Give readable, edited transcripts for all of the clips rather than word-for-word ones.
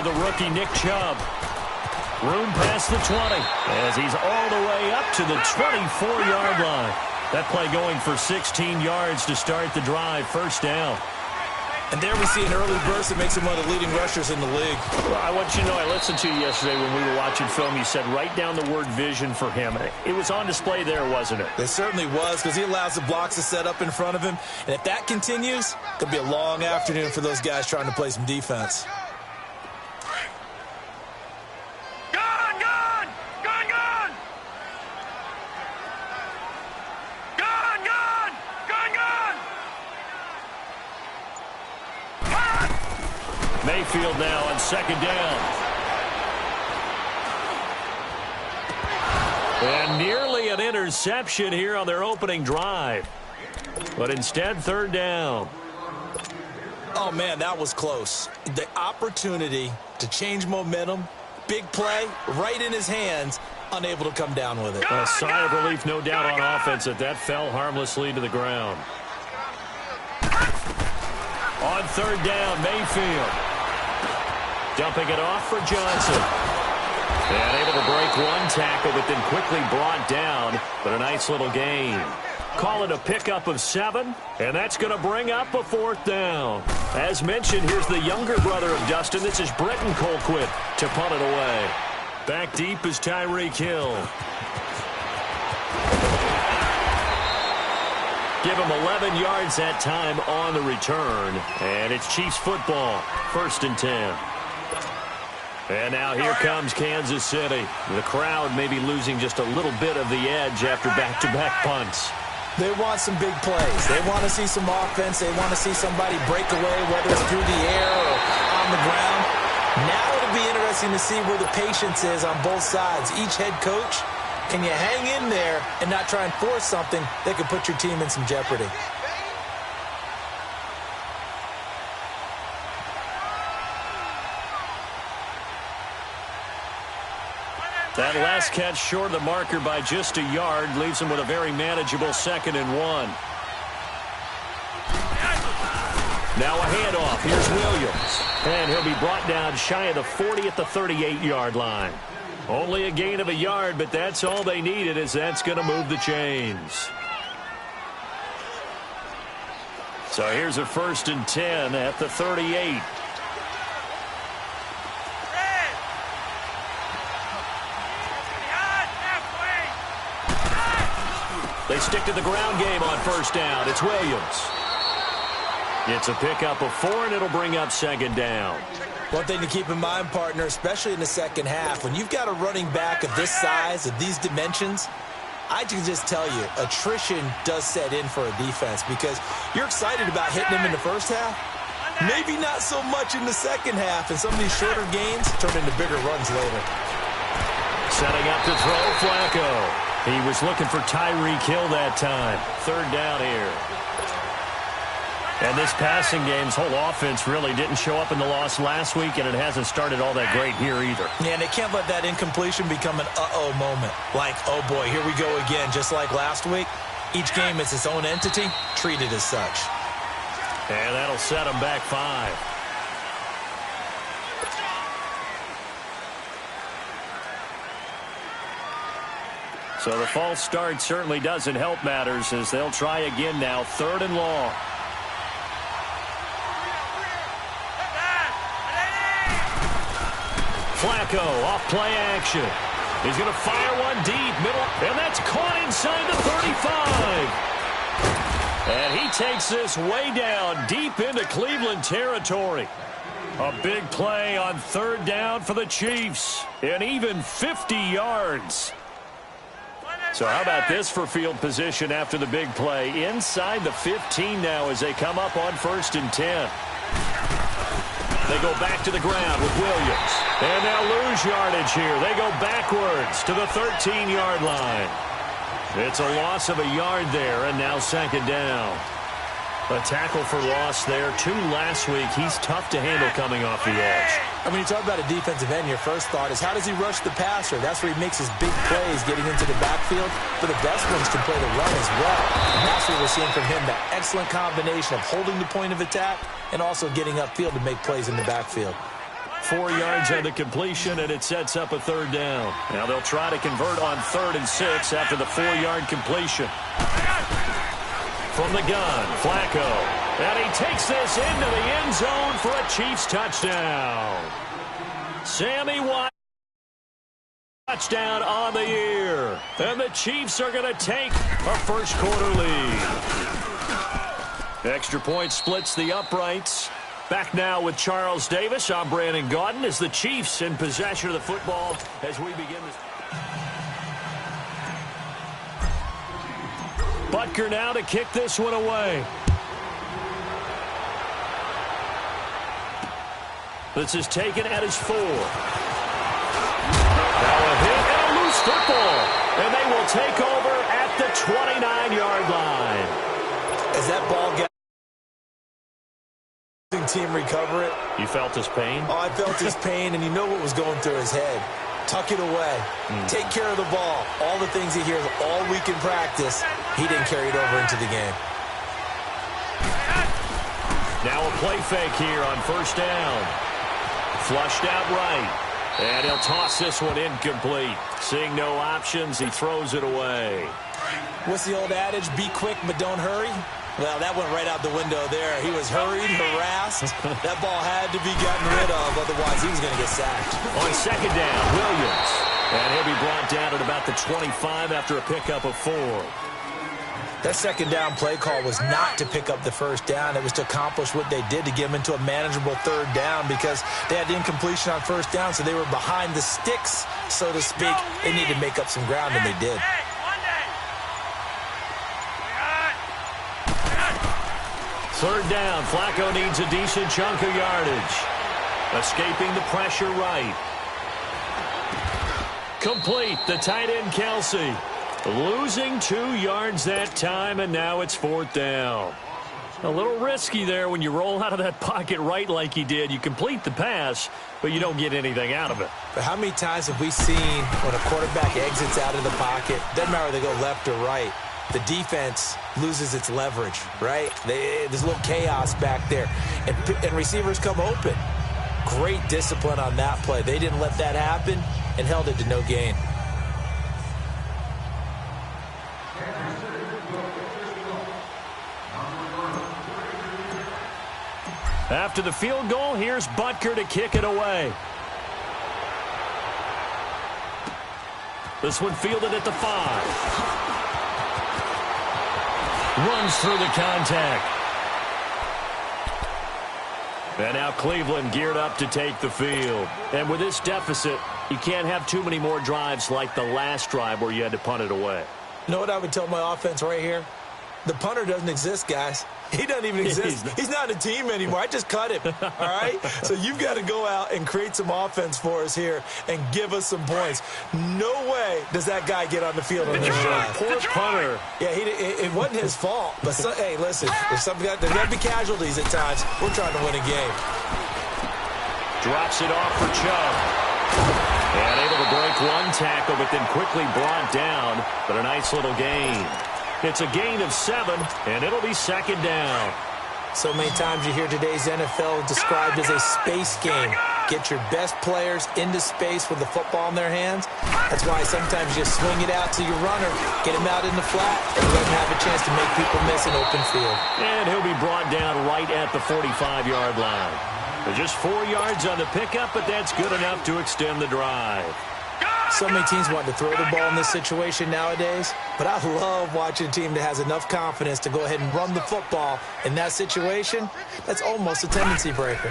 the rookie Nick Chubb. Room past the 20 as he's all the way up to the 24-yard line. That play going for 16 yards to start the drive. First down. And there we see an early burst that makes him one of the leading rushers in the league. Well, I want you to know, I listened to you yesterday when we were watching film. You said write down the word vision for him. It was on display there, wasn't it? It certainly was, because he allows the blocks to set up in front of him. And if that continues, it could be a long afternoon for those guys trying to play some defense. Mayfield now on second down. And nearly an interception here on their opening drive. But instead, third down. Oh, man, that was close. The opportunity to change momentum, big play, right in his hands, unable to come down with it. A sigh of relief, no doubt, on offense that fell harmlessly to the ground. On third down, Mayfield. Dumping it off for Johnson. And able to break one tackle, but then quickly brought down. But a nice little gain. Call it a pickup of 7, and that's going to bring up a fourth down. As mentioned, here's the younger brother of Dustin. This is Britton Colquitt to punt it away. Back deep is Tyreek Hill. Give him 11 yards that time on the return. And it's Chiefs football. First and 10. And now here comes Kansas City. The crowd may be losing just a little bit of the edge after back-to-back punts. They want some big plays. They want to see some offense. They want to see somebody break away, whether it's through the air or on the ground. Now it'll be interesting to see where the patience is on both sides. Each head coach, can you hang in there and not try and force something that could put your team in some jeopardy? That last catch short of the marker by just a yard leaves him with a very manageable 2nd and 1. Now a handoff. Here's Williams. And he'll be brought down shy of the 40 at the 38-yard line. Only a gain of a yard, but that's all they needed, as that's going to move the chains. So here's a 1st and 10 at the 38. They stick to the ground game on first down. It's Williams. It's a pickup of 4, and it'll bring up second down. One thing to keep in mind, partner, especially in the second half, when you've got a running back of this size, of these dimensions, I can just tell you, attrition does set in for a defense, because you're excited about hitting him in the first half. Maybe not so much in the second half, and some of these shorter gains turn into bigger runs later. Setting up to throw, Flacco. He was looking for Tyreek Hill that time. Third down here. And this passing game's whole offense really didn't show up in the loss last week, and it hasn't started all that great here either. Yeah, and they can't let that incompletion become an uh-oh moment. Like, oh boy, here we go again, just like last week. Each game is its own entity, treated as such. And that'll set them back 5. So the false start certainly doesn't help matters, as they'll try again now. 3rd and long. Flacco off play action. He's going to fire one deep, middle, and that's caught inside the 35. And he takes this way down, deep into Cleveland territory. A big play on 3rd down for the Chiefs, and even 50 yards. So how about this for field position after the big play? Inside the 15 now as they come up on 1st and 10. They go back to the ground with Williams. And they'll lose yardage here. They go backwards to the 13-yard line. It's a loss of a yard there, and now 2nd down. A tackle for loss there. 2 last week. He's tough to handle coming off the edge. I mean, you talk about a defensive end, your first thought is, how does he rush the passer? That's where he makes his big plays, getting into the backfield. But the best ones can play the run as well. And that's what we're seeing from him, that excellent combination of holding the point of attack and also getting upfield to make plays in the backfield. 4 yards on the completion, and it sets up a third down. Now they'll try to convert on 3rd and 6 after the 4-yard completion. From the gun, Flacco. And he takes this into the end zone for a Chiefs touchdown. Sammy White. Touchdown on the year. And the Chiefs are going to take a first-quarter lead. Extra point splits the uprights. Back now with Charles Davis. I'm Brandon Gaudin as the Chiefs in possession of the football as we begin this. Butker now to kick this one away. This is taken at his 4. Now a hit and a loose football. And they will take over at the 29-yard line. As that ball got team recover it. You felt his pain? Oh, I felt his pain, and you know what was going through his head. Tuck it away. Take care of the ball. All the things he hears all week in practice, he didn't carry it over into the game. Now a play fake here on first down. Flushed out right. And he'll toss this one incomplete. Seeing no options, he throws it away. What's the old adage? Be quick, but don't hurry. Well, that went right out the window there. He was hurried, harassed. That ball had to be gotten rid of, otherwise he was going to get sacked. On second down, Williams. And he'll be brought down at about the 25 after a pickup of 4. That second down play call was not to pick up the first down. It was to accomplish what they did to get them into a manageable third down because they had the incompletion on first down, so they were behind the sticks, so to speak. They needed to make up some ground, and they did. Third down, Flacco needs a decent chunk of yardage. Escaping the pressure right. Complete, the tight end Kelsey. Losing 2 yards that time, and now it's 4th down. A little risky there when you roll out of that pocket right like he did. You complete the pass, but you don't get anything out of it. But how many times have we seen when a quarterback exits out of the pocket, doesn't matter whether they go left or right, the defense loses its leverage, right? There's a little chaos back there, and receivers come open. Great discipline on that play. They didn't let that happen and held it to no gain. After the field goal, here's Butker to kick it away. This one fielded at the 5. Runs through the contact. And now Cleveland geared up to take the field. And with this deficit, you can't have too many more drives like the last drive where you had to punt it away. You know what I would tell my offense right here? The punter doesn't exist, guys. He doesn't even exist. He's not a team anymore. I just cut him, all right? So you've got to go out and create some offense for us here and give us some points. No way does that guy get on the field on this drive. Poor punter. Yeah, it wasn't his fault. But, hey, listen, there's got to be casualties at times. We're trying to win a game. Drops it off for Chubb. And able to break one tackle, but then quickly brought down. But a nice little gain. It's a gain of 7, and it'll be second down. So many times you hear today's NFL described as a space game. Get your best players into space with the football in their hands. That's why sometimes you swing it out to your runner, get him out in the flat, and let him have a chance to make people miss an open field. And he'll be brought down right at the 45-yard line. There's just 4 yards on the pickup, but that's good enough to extend the drive. So many teams want to throw the ball in this situation nowadays, but I love watching a team that has enough confidence to go ahead and run the football. In that situation, that's almost a tendency breaker.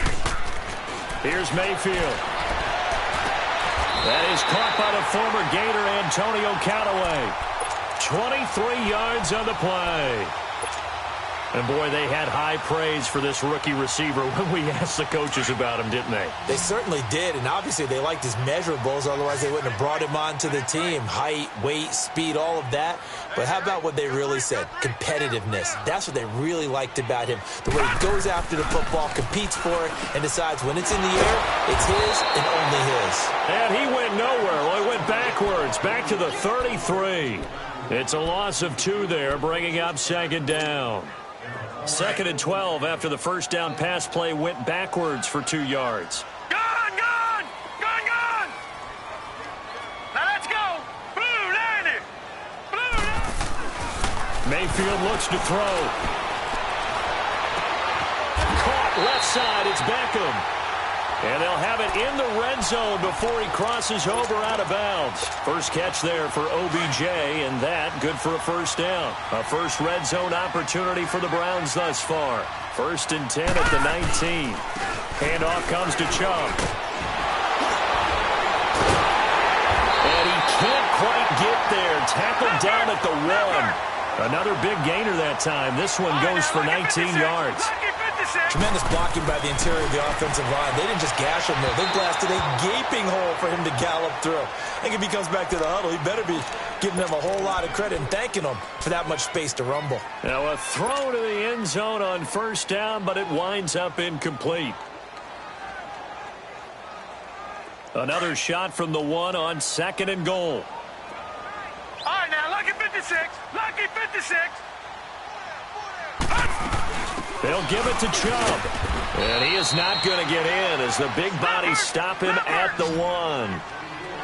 Here's Mayfield. That is caught by the former Gator Antonio Callaway. 23 yards on the play. And, boy, they had high praise for this rookie receiver when we asked the coaches about him, didn't they? They certainly did, and obviously they liked his measurables. Otherwise, they wouldn't have brought him onto the team. Height, weight, speed, all of that. But how about what they really said? Competitiveness. That's what they really liked about him. The way he goes after the football, competes for it, and decides when it's in the air, it's his and only his. And he went nowhere. Well, he went backwards, back to the 33. It's a loss of 2 there, bringing up second down. 2nd and 12 after the first down pass play went backwards for 2 yards. Go! Mayfield looks to throw. Caught left side. It's Beckham. And they'll have it in the red zone before he crosses over out of bounds. First catch there for OBJ, and that good for a first down. A first red zone opportunity for the Browns thus far. 1st and 10 at the 19. Handoff comes to Chubb. And he can't quite get there. Tackled down at the 1. Another big gainer that time. This one goes for 19 yards. Tremendous blocking by the interior of the offensive line. They didn't just gash him there. They blasted a gaping hole for him to gallop through. I think if he comes back to the huddle, he better be giving them a whole lot of credit and thanking them for that much space to rumble. Now a throw to the end zone on first down, but it winds up incomplete. Another shot from the 1 on 2nd and goal. All right, now, lucky 56. Lucky 56. They'll give it to Chubb. And he is not going to get in as the big bodies stop him at the 1.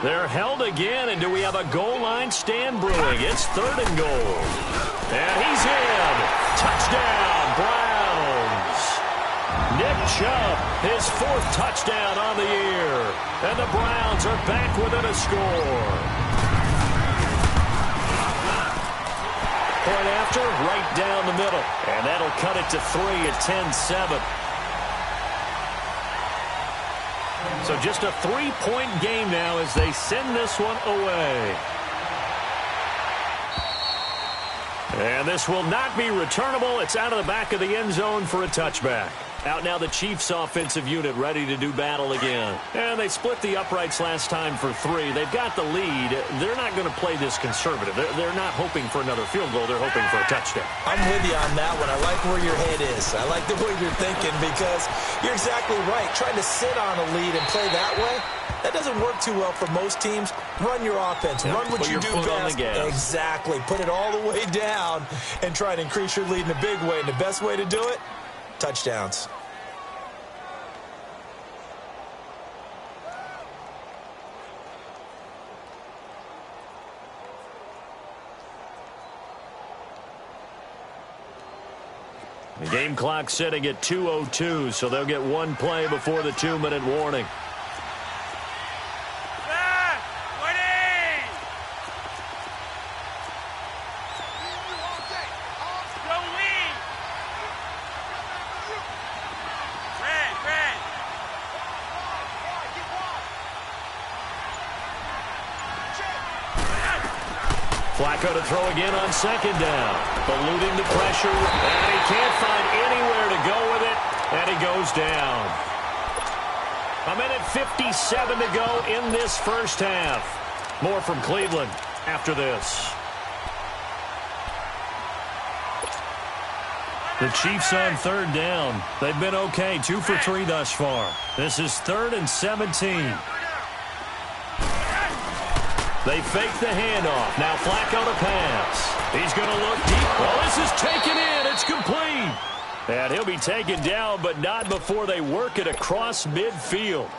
They're held again, and do we have a goal line stand brewing? It's 3rd and goal. And he's in. Touchdown, Browns. Nick Chubb, his 4th touchdown on the year. And the Browns are back within a score. Point after, right down the middle. And that'll cut it to 3 at 10-7. So just a 3-point game now as they send this one away. And this will not be returnable. It's out of the back of the end zone for a touchback. Out now the Chiefs offensive unit ready to do battle again. And they split the uprights last time for 3. They've got the lead. They're not going to play this conservative. They're not hoping for another field goal. They're hoping for a touchdown. I'm with you on that one. I like where your head is. I like the way you're thinking because you're exactly right. Trying to sit on a lead and play that way, that doesn't work too well for most teams. Run your offense. Run what you do best. Exactly. Put it all the way down and try to increase your lead in a big way. And the best way to do it, touchdowns. The game clock sitting at 2:02, so they'll get one play before the 2-minute warning. Flacco to throw again on 2nd down. Eluding the pressure, and he can't find anywhere to go with it, and he goes down. 1:57 to go in this first half. More from Cleveland after this. The Chiefs on 3rd down. They've been okay, 2 for 3 thus far. This is 3rd and 17. They fake the handoff. Now Flacco to pass. He's going to look deep. Well, this is taken in. It's complete. And he'll be taken down, but not before they work it across midfield.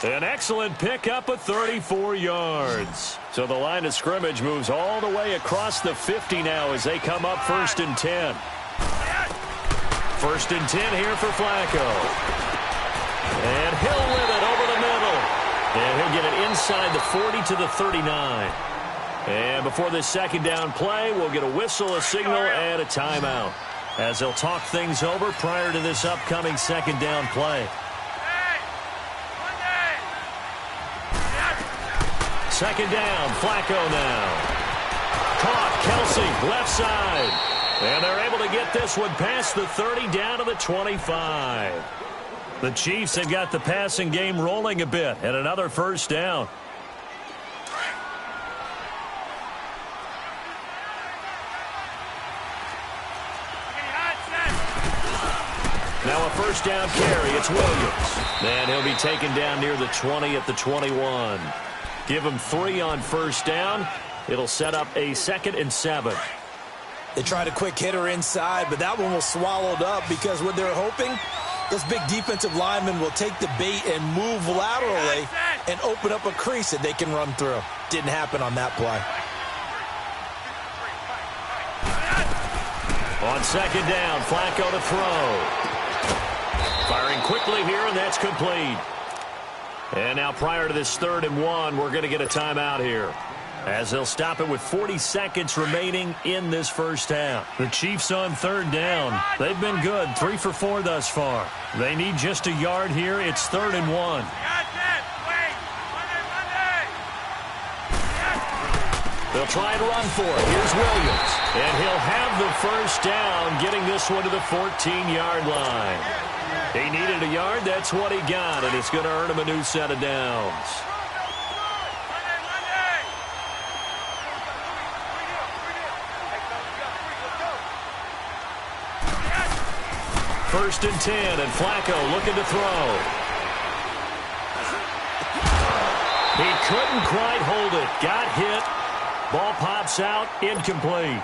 An excellent pickup of 34 yards. So the line of scrimmage moves all the way across the 50 now as they come up 1st and 10. 1st and 10 here for Flacco. And Hill with it over the middle. And he'll get it inside the 40 to the 39. And before this 2nd down play, we'll get a whistle, a signal, and a timeout as they'll talk things over prior to this upcoming 2nd down play. 2nd down, Flacco now. Caught, Kelsey, left side. And they're able to get this one past the 30 down to the 25. The Chiefs have got the passing game rolling a bit, and another 1st down. Now a 1st down carry. It's Williams. And he'll be taken down near the 20 at the 21. Give him 3 on 1st down. It'll set up a 2nd and 7. They tried a quick hitter inside, but that one was swallowed up because what they're hoping, those big defensive linemen will take the bait and move laterally and open up a crease that they can run through. Didn't happen on that play. On second down, Flacco to throw. Firing quickly here, and that's complete. And now prior to this 3rd and 1, we're going to get a timeout here, as they'll stop it with 40 seconds remaining in this first half. The Chiefs on 3rd down. They've been good, 3 for 4 thus far. They need just a yard here. It's 3rd and 1. They'll try and run for it. Here's Williams. And he'll have the first down, getting this one to the 14-yard line. He needed a yard. That's what he got, and it's going to earn him a new set of downs. First and 10, and Flacco looking to throw. He couldn't quite hold it. Got hit. Ball pops out, incomplete.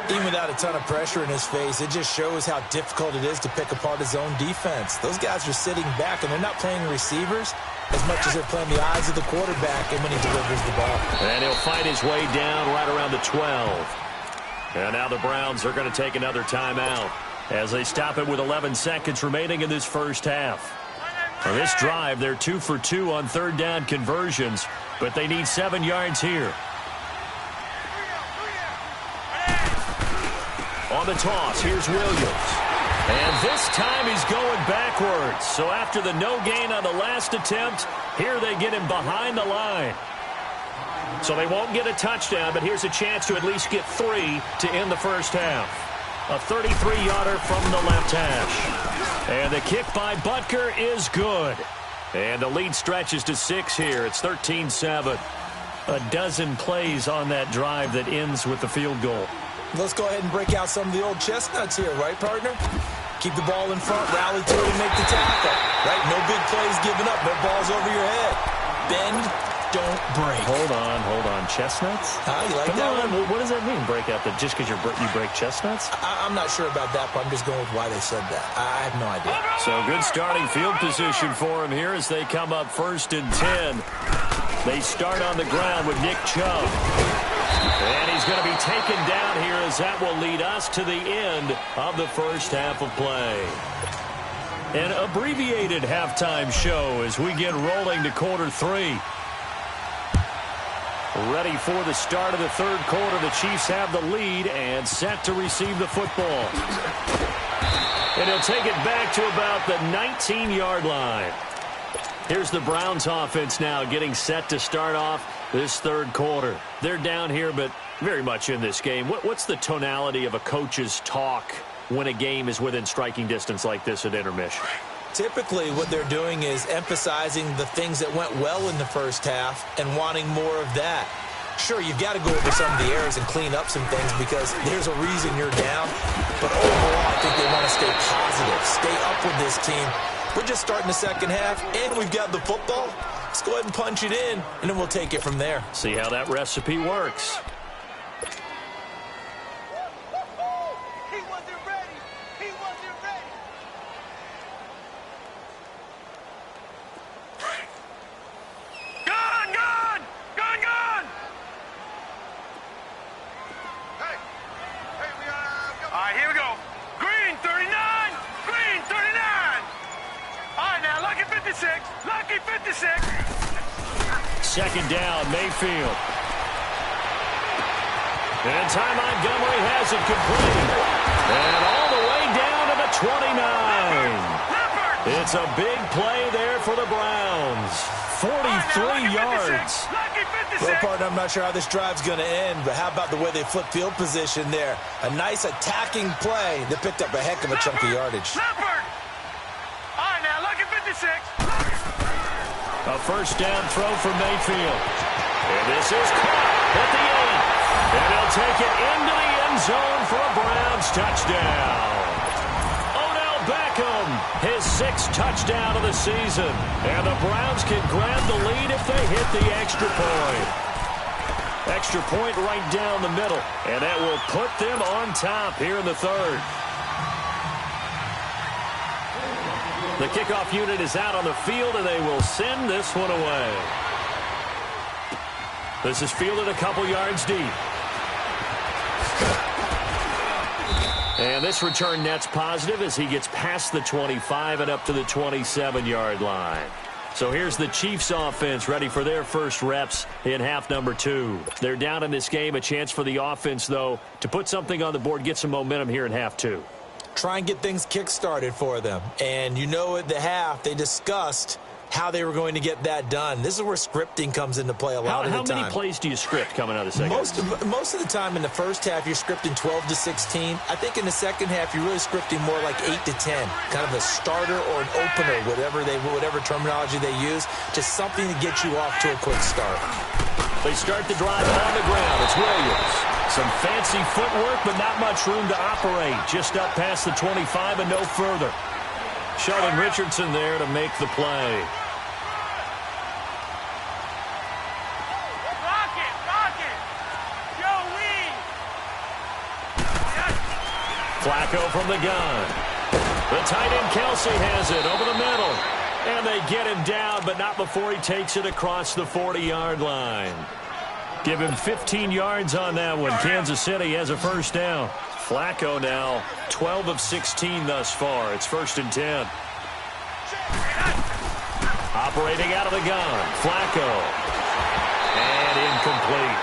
Even without a ton of pressure in his face, it just shows how difficult it is to pick apart his own defense. Those guys are sitting back, and they're not playing receivers as much as they're playing the eyes of the quarterback and when he delivers the ball. And he'll fight his way down right around the 12. And now the Browns are going to take another timeout as they stop it with 11 seconds remaining in this first half. On this drive, they're 2 for 2 on 3rd down conversions, but they need 7 yards here. On the toss, here's Williams. And this time he's going backwards. So after the no gain on the last attempt, here they get him behind the line. So they won't get a touchdown, but here's a chance to at least get 3 to end the first half. A 33-yarder from the left hash. And the kick by Butker is good. And the lead stretches to 6 here. It's 13-7. A dozen plays on that drive that ends with the field goal. Let's go ahead and break out some of the old chestnuts here, right, partner? Keep the ball in front, rally to it, and make the tackle. Right? No big plays given up, no balls over your head. Bend, don't break. Hold on. Chestnuts? You like that one? What does that mean, break out? Just because you break chestnuts? I'm not sure about that, but I'm just going with why they said that. I have no idea. So good starting field position for him here as they come up 1st and 10. They start on the ground with Nick Chubb. And he's going to be taken down here as that will lead us to the end of the first half of play. An abbreviated halftime show as we get rolling to quarter 3. Ready for the start of the 3rd quarter. The Chiefs have the lead and set to receive the football. And he'll take it back to about the 19-yard line. Here's the Browns offense now getting set to start off this 3rd quarter. They're down here, but very much in this game. What's the tonality of a coach's talk when a game is within striking distance like this at intermission? Typically, what they're doing is emphasizing the things that went well in the first half and wanting more of that. Sure, you've got to go over some of the errors and clean up some things because there's a reason you're down. But overall, I think they want to stay positive, stay up with this team. We're just starting the second half, and we've got the football. Let's go ahead and punch it in, and then we'll take it from there. See how that recipe works. He wasn't ready. He wasn't ready. Gone, gone, gone, gone. Hey, we are. All right, here we go. Green 39, green 39. All right, now, lucky 56, lucky 56. Second down, Mayfield. And Ty Montgomery has it complete. And all the way down to the 29. It's a big play there for the Browns. 43 yards. Well, partner, I'm not sure how this drive's going to end, but how about the way they flip field position there? A nice attacking play that picked up a heck of a chunk of yardage. All right, now, lucky 56. A first down throw for Mayfield. And this is caught at the 8. And he'll take it into the end zone for a Browns touchdown. Odell Beckham, his 6th touchdown of the season. And the Browns can grab the lead if they hit the extra point. Extra point right down the middle. And that will put them on top here in the 3rd. The kickoff unit is out on the field, and they will send this one away. This is fielded a couple yards deep. And this return net's positive as he gets past the 25 and up to the 27-yard line. So here's the Chiefs offense ready for their first reps in half number 2. They're down in this game. A chance for the offense, though, to put something on the board, get some momentum here in half 2. Try and get things kick-started for them. And you know at the half, they discussed how they were going to get that done. This is where scripting comes into play a lot of the time. How many plays do you script coming out of the second half? Most of the time in the first half, you're scripting 12 to 16. I think in the second half, you're really scripting more like 8 to 10. Kind of a starter or an opener, whatever terminology they use. Just something to get you off to a quick start. They start the drive on the ground. It's Williams. Some fancy footwork, but not much room to operate. Just up past the 25 and no further. Sheldon Richardson there to make the play. Flacco from the gun. The tight end Kelsey has it over the middle. And they get him down, but not before he takes it across the 40-yard line. Give him 15 yards on that one. Kansas City has a first down. Flacco now 12 of 16 thus far. It's 1st and 10. Operating out of the gun. Flacco. And incomplete.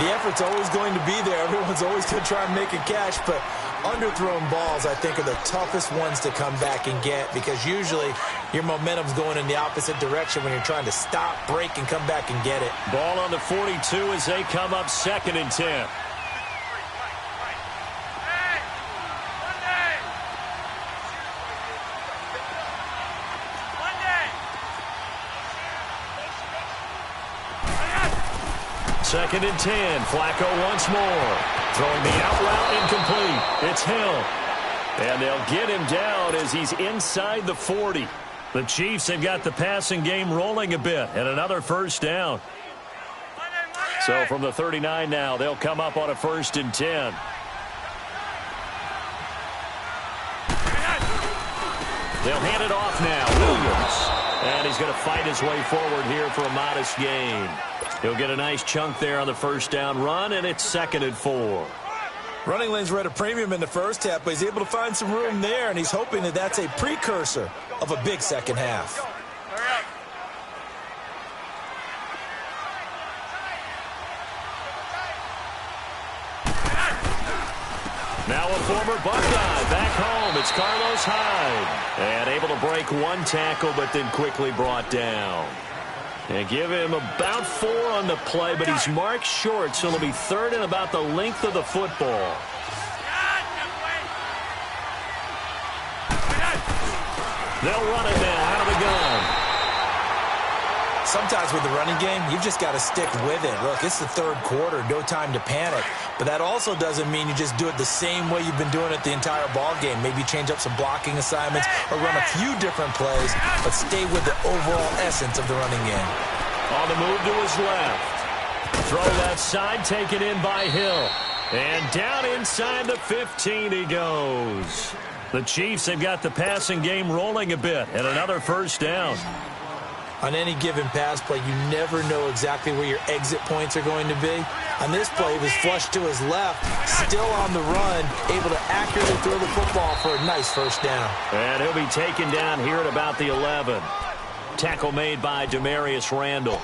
The effort's always going to be there. Everyone's always going to try and make a catch, but underthrown balls, I think, are the toughest ones to come back and get because usually your momentum's going in the opposite direction when you're trying to stop, break, and come back and get it. Ball on the 42 as they come up 2nd and 10. Second and 10. Flacco once more. Throwing the out route incomplete. It's Hill. And they'll get him down as he's inside the 40. The Chiefs have got the passing game rolling a bit. And another first down. So from the 39 now, they'll come up on a 1st and 10. They'll hand it off now. Williams. And he's going to fight his way forward here for a modest gain. He'll get a nice chunk there on the first down run, and it's 2nd and 4. Running lanes were at a premium in the first half, but he's able to find some room there, and he's hoping that that's a precursor of a big second half. Now a former Buckeye back home. It's Carlos Hyde. And able to break one tackle, but then quickly brought down. And give him about 4 on the play, but he's marked short, so it'll be 3rd and about the length of the football. They'll run it now out of the gun. Sometimes with the running game, you've just got to stick with it. Look, it's the 3rd quarter, no time to panic. But that also doesn't mean you just do it the same way you've been doing it the entire ball game. Maybe change up some blocking assignments or run a few different plays, but stay with the overall essence of the running game. On the move to his left. Throw that side, taken in by Hill. And down inside the 15 he goes. The Chiefs have got the passing game rolling a bit, and another first down. On any given pass play, you never know exactly where your exit points are going to be. On this play, he was flushed to his left, still on the run, able to accurately throw the football for a nice first down. And he'll be taken down here at about the 11. Tackle made by Demarius Randall.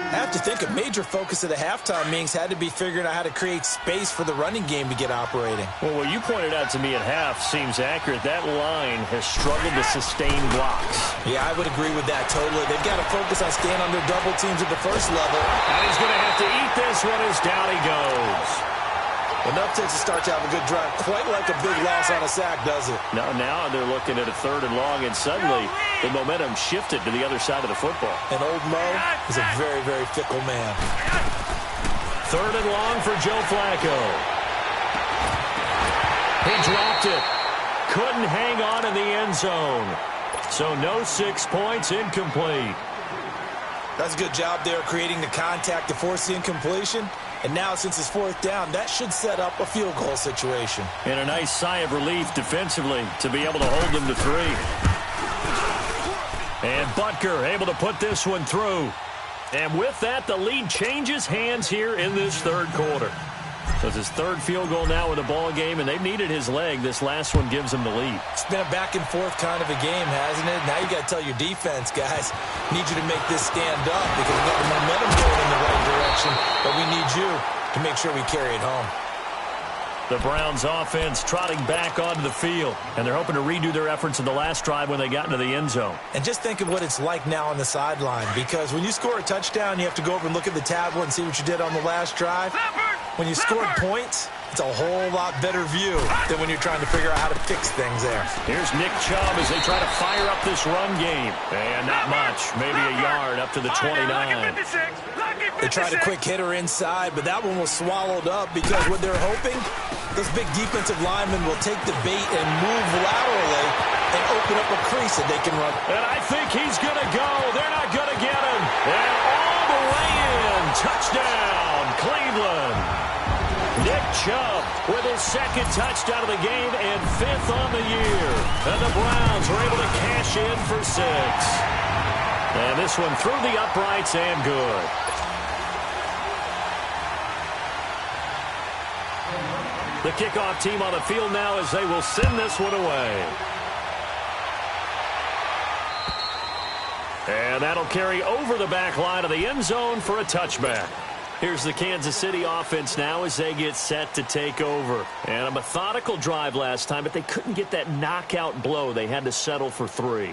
I have to think a major focus of the halftime meetings had to be figuring out how to create space for the running game to get operating. Well, what you pointed out to me at half seems accurate. That line has struggled to sustain blocks. Yeah, I would agree with that totally. They've got to focus on staying under double teams at the first level. And he's going to have to eat this one as down he goes. Enough to start to have a good drive. Quite like a big loss on a sack, does it? Now they're looking at a 3rd and long, and suddenly the momentum shifted to the other side of the football. And old Mo is a very, very fickle man. 3rd and long for Joe Flacco. He dropped it. Couldn't hang on in the end zone. So no 6 points, incomplete. That's a good job there creating the contact to force the incompletion. And now, since it's 4th down, that should set up a field goal situation. And a nice sigh of relief defensively to be able to hold them to 3. And Butker able to put this one through. And with that, the lead changes hands here in this 3rd quarter. So it's his third field goal now in the ball game, and they've needed his leg. This last one gives him the lead. It's been a back-and-forth kind of a game, hasn't it? Now you got to tell your defense, guys, need you to make this stand up because we got the momentum going in the right direction, but we need you to make sure we carry it home. The Browns offense trotting back onto the field, and they're hoping to redo their efforts in the last drive when they got into the end zone. And just think of what it's like now on the sideline, because when you score a touchdown, you have to go over and look at the tablet and see what you did on the last drive. When you scored points, it's a whole lot better view than when you're trying to figure out how to fix things there. Here's Nick Chubb as they try to fire up this run game. And not much, maybe a yard up to the 29. They tried a quick hitter inside, but that one was swallowed up because what they're hoping, those big defensive linemen will take the bait and move laterally and open up a crease that they can run. And I think he's going to go. They're not going to get him. And all the way in. Touchdown, Cleveland. Nick Chubb with his second touchdown of the game and fifth on the year. And the Browns are able to cash in for 6. And this one through the uprights and good. The kickoff team on the field now as they will send this one away. And that'll carry over the back line of the end zone for a touchback. Here's the Kansas City offense now as they get set to take over. And a methodical drive last time, but they couldn't get that knockout blow. They had to settle for 3.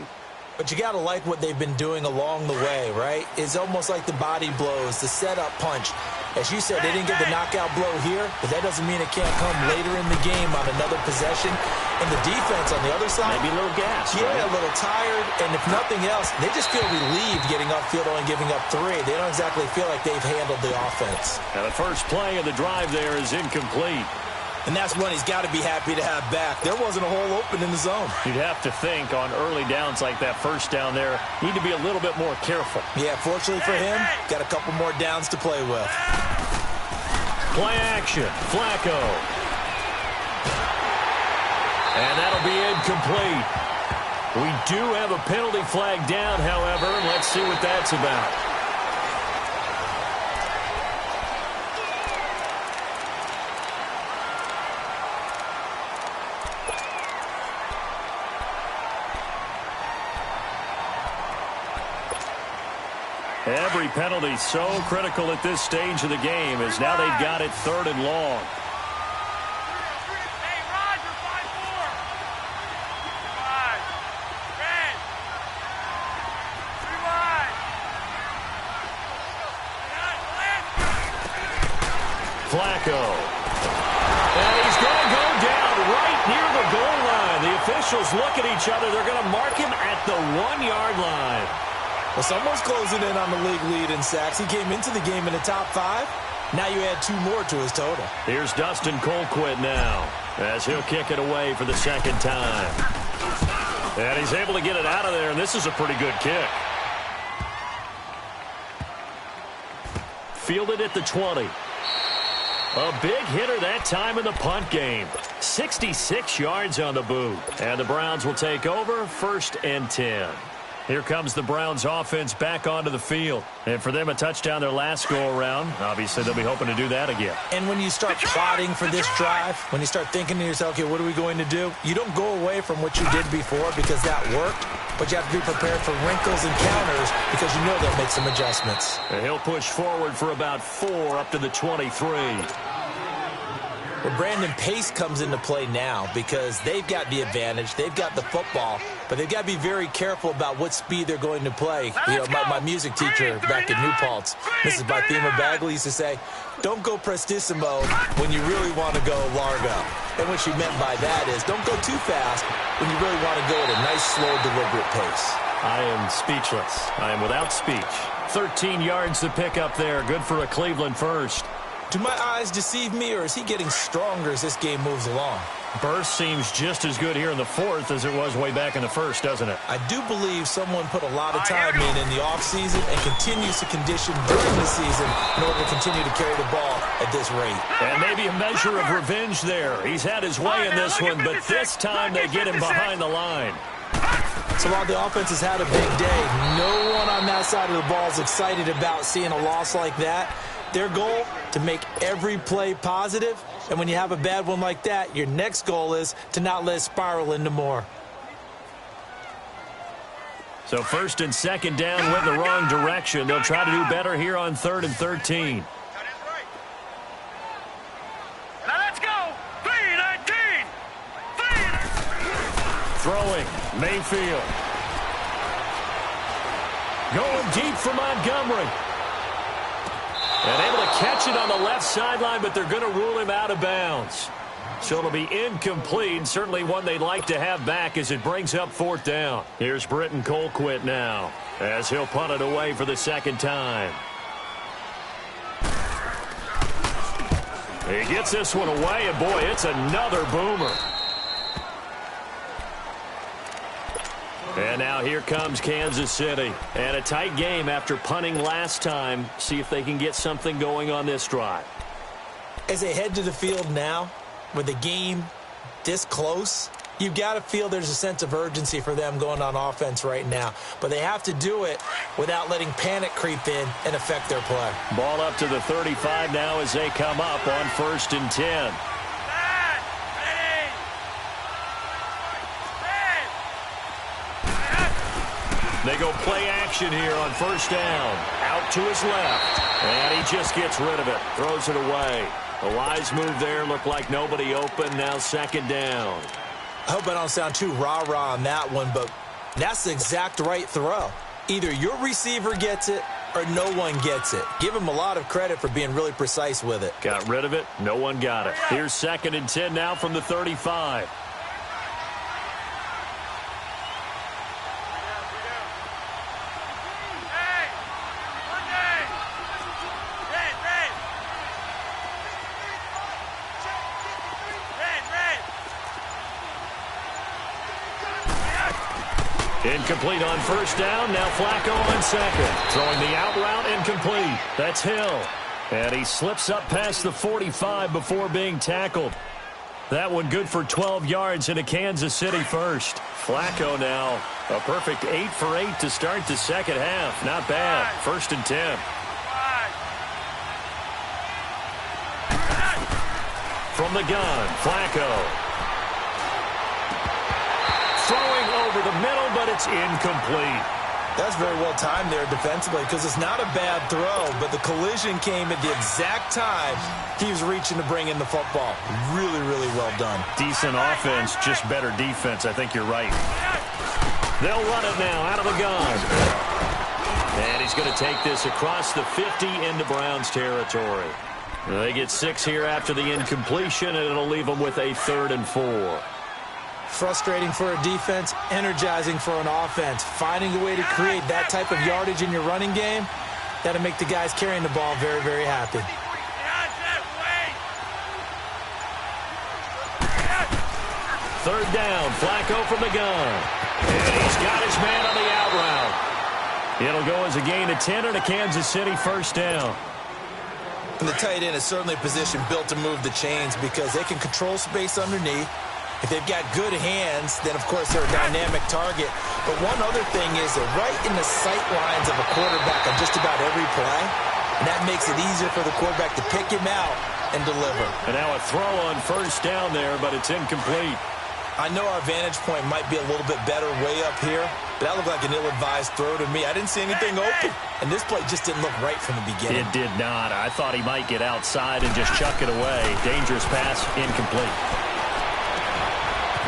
But you got to like what they've been doing along the way, right? It's almost like the body blows, the setup punch. As you said, they didn't get the knockout blow here, but that doesn't mean it can't come later in the game on another possession. And the defense on the other side, maybe a little gas. Yeah, right? A little tired. And if nothing else, they just feel relieved getting upfield and giving up 3. They don't exactly feel like they've handled the offense. Now the first play of the drive there is incomplete. And that's one he's got to be happy to have back. There wasn't a hole open in the zone. You'd have to think on early downs like that first down there, need to be a little bit more careful. Yeah, fortunately for him, got a couple more downs to play with. Play action, Flacco. And that'll be incomplete. We do have a penalty flag down, however, and let's see what that's about. Every penalty so critical at this stage of the game as now they've got it 3rd and long. Hey, Roger, 5-4. 5. Red. 3 wide. Flacco. And he's going to go down right near the goal line. The officials look at each other. They're going to mark him at the 1-yard line. Well, someone's closing in on the league lead in sacks. He came into the game in the top 5. Now you add 2 more to his total. Here's Dustin Colquitt now as he'll kick it away for the second time. And he's able to get it out of there, and this is a pretty good kick. Fielded at the 20. A big hitter that time in the punt game. 66 yards on the boot. And the Browns will take over 1st and 10. Here comes the Browns offense back onto the field. And for them, a touchdown their last go-around. Obviously, they'll be hoping to do that again. And when you start plotting for this drive, when you start thinking to yourself, okay, what are we going to do? You don't go away from what you did before because that worked. But you have to be prepared for wrinkles and counters because you know they'll make some adjustments. And he'll push forward for about 4 up to the 23. Well, Brandon, pace comes into play now because they've got the advantage. They've got the football, but they've got to be very careful about what speed they're going to play. You know, my music teacher back in New Paltz, Mrs. Bythema Bagley, used to say, don't go prestissimo when you really want to go largo. And what she meant by that is don't go too fast when you really want to go at a nice, slow, deliberate pace. I am speechless. I am without speech. 13 yards to pick up there. Good for a Cleveland first. Do my eyes deceive me, or is he getting stronger as this game moves along? Burst seems just as good here in the 4th as it was way back in the 1st, doesn't it? I do believe someone put a lot of time in the offseason and continues to condition during the season in order to continue to carry the ball at this rate. And maybe a measure of revenge there. He's had his way in this one, but this time they get him behind the line. So while the offense has had a big day, no one on that side of the ball is excited about seeing a loss like that. Their goal, to make every play positive, and when you have a bad one like that, your next goal is to not let it spiral into more. So first and second down went the wrong direction. They'll try to do better here on 3rd and 13. Now let's go. 3-19. Throwing, Mayfield. Going deep for Montgomery. And able to catch it on the left sideline, but they're going to rule him out of bounds. So it'll be incomplete, certainly one they'd like to have back as it brings up 4th down. Here's Britton Colquitt now as he'll punt it away for the second time. He gets this one away, and boy, it's another boomer. And now here comes Kansas City. And a tight game after punting last time. See if they can get something going on this drive. As they head to the field now, with the game this close, you've got to feel there's a sense of urgency for them going on offense right now. But they have to do it without letting panic creep in and affect their play. Ball up to the 35 now as they come up on 1st and 10. They go play action here on 1st down. Out to his left. And he just gets rid of it. Throws it away. A wise move there. Looked like nobody open. Now 2nd down. I hope I don't sound too rah-rah on that one, but that's the exact right throw. Either your receiver gets it or no one gets it. Give him a lot of credit for being really precise with it. Got rid of it. No one got it. Here's 2nd and 10 now from the 35. Incomplete on 1st down. Now Flacco on 2nd. Throwing the out route incomplete. That's Hill. And he slips up past the 45 before being tackled. That one good for 12 yards in a Kansas City first. Flacco now a perfect 8 for 8 to start the second half. Not bad. 1st and 10. From the gun, Flacco. Throwing over the middle, but it's incomplete. That's very well timed there defensively because it's not a bad throw, but the collision came at the exact time he was reaching to bring in the football. Really, really well done. Decent offense, just better defense. I think you're right. They'll run it now out of the gun. And he's going to take this across the 50 into Browns territory. They get 6 here after the incompletion, and it'll leave them with a 3rd and 4. Frustrating for a defense, energizing for an offense. Finding a way to create that type of yardage in your running game, that'll make the guys carrying the ball very, very happy. 3rd down, Flacco from the gun. And he's got his man on the out route. It'll go as a gain of 10 and a Kansas City 1st down. And the tight end is certainly a position built to move the chains because they can control space underneath. If they've got good hands, then, of course, they're a dynamic target. But one other thing is they're right in the sight lines of a quarterback on just about every play. And that makes it easier for the quarterback to pick him out and deliver. And now a throw on 1st down there, but it's incomplete. I know our vantage point might be a little bit better way up here, but that looked like an ill-advised throw to me. I didn't see anything open. And this play just didn't look right from the beginning. It did not. I thought he might get outside and just chuck it away. Dangerous pass, incomplete.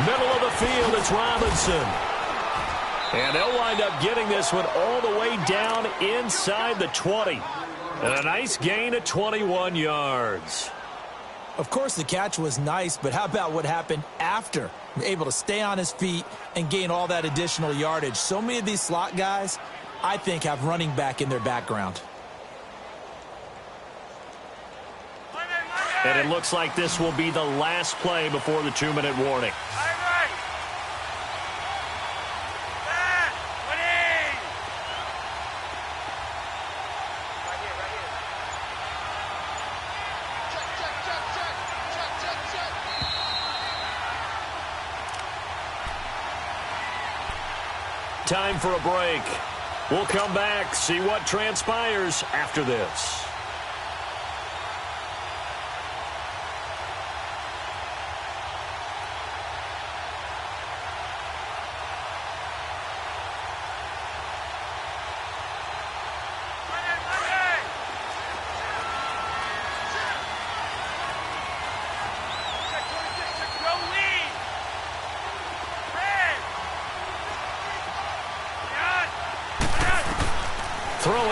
Middle of the field, it's Robinson. And they'll wind up getting this one all the way down inside the 20. And a nice gain of 21 yards. Of course, the catch was nice, but how about what happened after? Able to stay on his feet and gain all that additional yardage. So many of these slot guys, I think, have running back in their background. And it looks like this will be the last play before the 2-minute warning. Time for a break. We'll come back, see what transpires after this.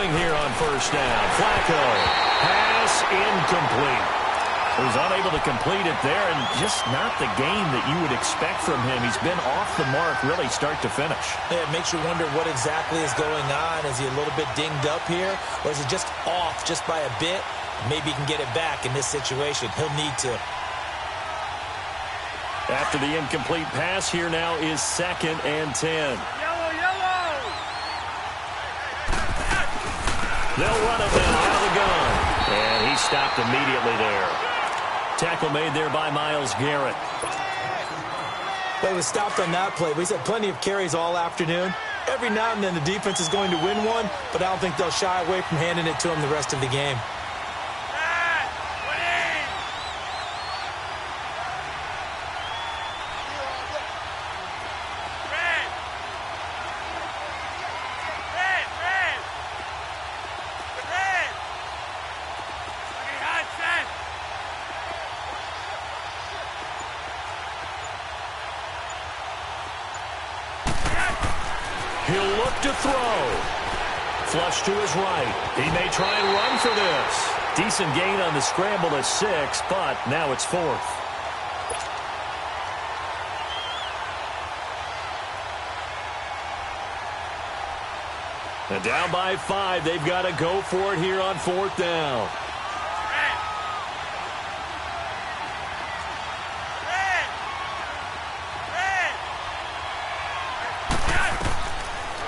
throwing here on first down. Flacco. Pass incomplete. He was unable to complete it there, and just not the game that you would expect from him. He's been off the mark really start to finish. Yeah, it makes you wonder what exactly is going on. Is he a little bit dinged up here, or is it just off just by a bit? Maybe he can get it back in this situation. He'll need to. After the incomplete pass, here now is 2nd and 10. Yellow! They'll run it now out of the gun. And he stopped immediately there. Tackle made there by Myles Garrett. Well, he was stopped on that play. He's had plenty of carries all afternoon. Every now and then the defense is going to win one, but I don't think they'll shy away from handing it to him the rest of the game. He'll look to throw. Flush to his right. He may try and run for this. Decent gain on the scramble to 6, but now it's 4th. And down by 5, they've got to go for it here on 4th down.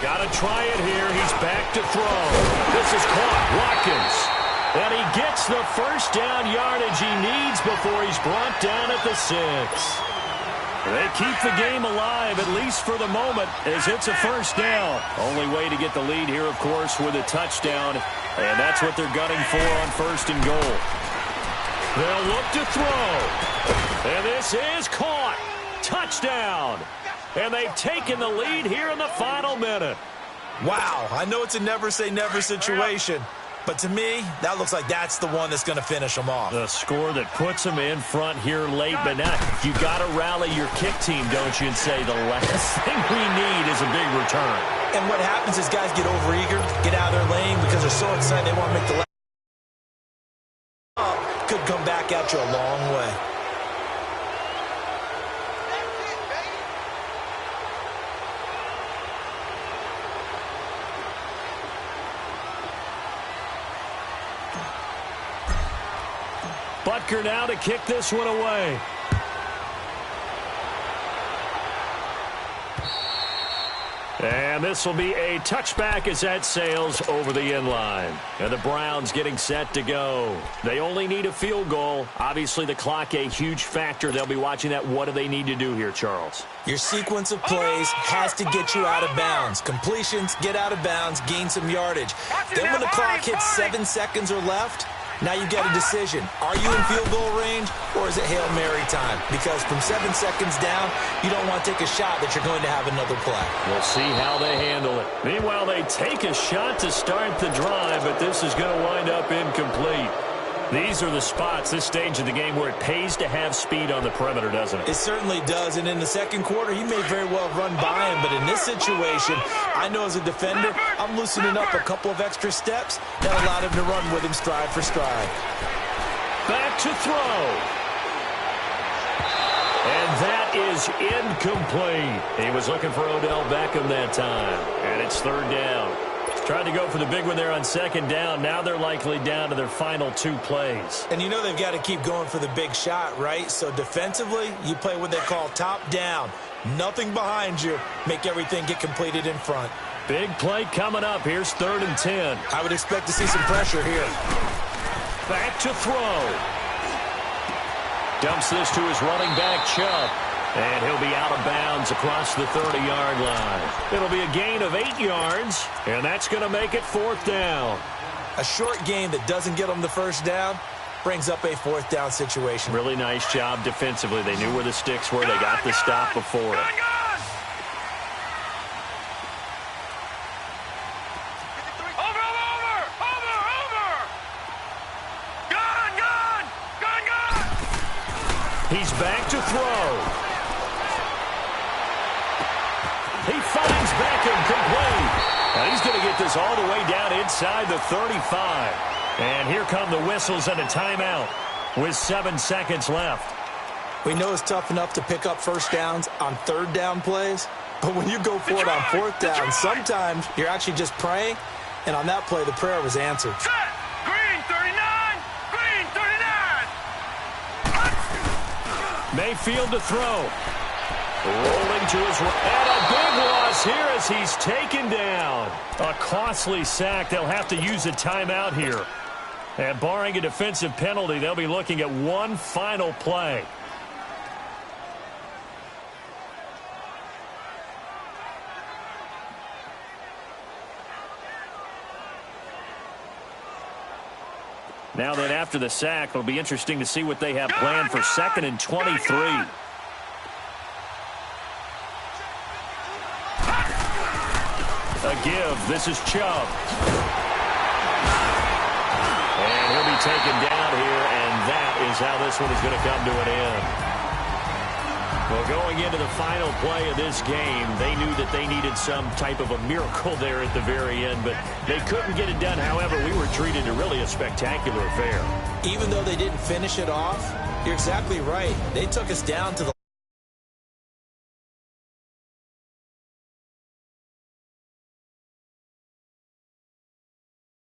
Got to try it here. He's back to throw. This is caught. Watkins. And he gets the first down yardage he needs before he's brought down at the 6. They keep the game alive, at least for the moment, as it's a first down. Only way to get the lead here, of course, with a touchdown. And that's what they're gunning for on 1st and goal. They'll look to throw. And this is caught. Touchdown. And they've taken the lead here in the final minute. Wow, I know it's a never-say-never situation, but to me, that looks like that's the one that's going to finish them off. The score that puts them in front here late, but now you got to rally your kick team, don't you, and say the last thing we need is a big return. And what happens is guys get overeager, get out of their lane because they're so excited they want to make the last. Could come back at you a long way. Butker now to kick this one away. And this will be a touchback as that sails over the end line. And the Browns getting set to go. They only need a field goal. Obviously, the clock a huge factor. They'll be watching that. What do they need to do here, Charles? Your sequence of plays has to get you out of bounds. Completions, get out of bounds, gain some yardage. Then when the clock hits 7 seconds or left, now you get a decision. Are you in field goal range, or is it Hail Mary time? Because from 7 seconds down, you don't want to take a shot that you're going to have another play. We'll see how they handle it. Meanwhile, they take a shot to start the drive, but this is going to wind up incomplete. These are the spots, this stage of the game, where it pays to have speed on the perimeter, doesn't it? It certainly does, and in the second quarter, he may very well run by him, but in this situation, I know as a defender, I'm loosening up a couple of extra steps that allowed him to run with him stride for stride. Back to throw. And that is incomplete. He was looking for Odell Beckham that time, and it's 3rd down. Tried to go for the big one there on 2nd down. Now they're likely down to their final 2 plays. And you know they've got to keep going for the big shot, right? So defensively, you play what they call top down. Nothing behind you. Make everything get completed in front. Big play coming up. Here's 3rd and 10. I would expect to see some pressure here. Back to throw. Dumps this to his running back, Chubb. And he'll be out of bounds across the 30-yard line. It'll be a gain of 8 yards, and that's going to make it 4th down. A short gain that doesn't get them the first down brings up a 4th down situation. Really nice job defensively. They knew where the sticks were. They got the stop before it. He's back to throw. He finds Beckham complete. Now he's going to get this all the way down inside the 35. And here come the whistles and a timeout with 7 seconds left. We know it's tough enough to pick up first downs on third down plays, but when you go for it on fourth down, sometimes you're actually just praying, and on that play, the prayer was answered. Set. Green 39. Green 39. Mayfield to throw. Rolling to his right. And a big loss here as he's taken down. A costly sack. They'll have to use a timeout here. And barring a defensive penalty, they'll be looking at one final play. Now then, after the sack, it'll be interesting to see what they have planned for 2nd and 23. A give. This is Chubb. And he'll be taken down here, and that is how this one is going to come to an end. Well, going into the final play of this game, they knew that they needed some type of a miracle there at the very end, but they couldn't get it done. However, we were treated to really a spectacular affair. Even though they didn't finish it off, you're exactly right. They took us down to the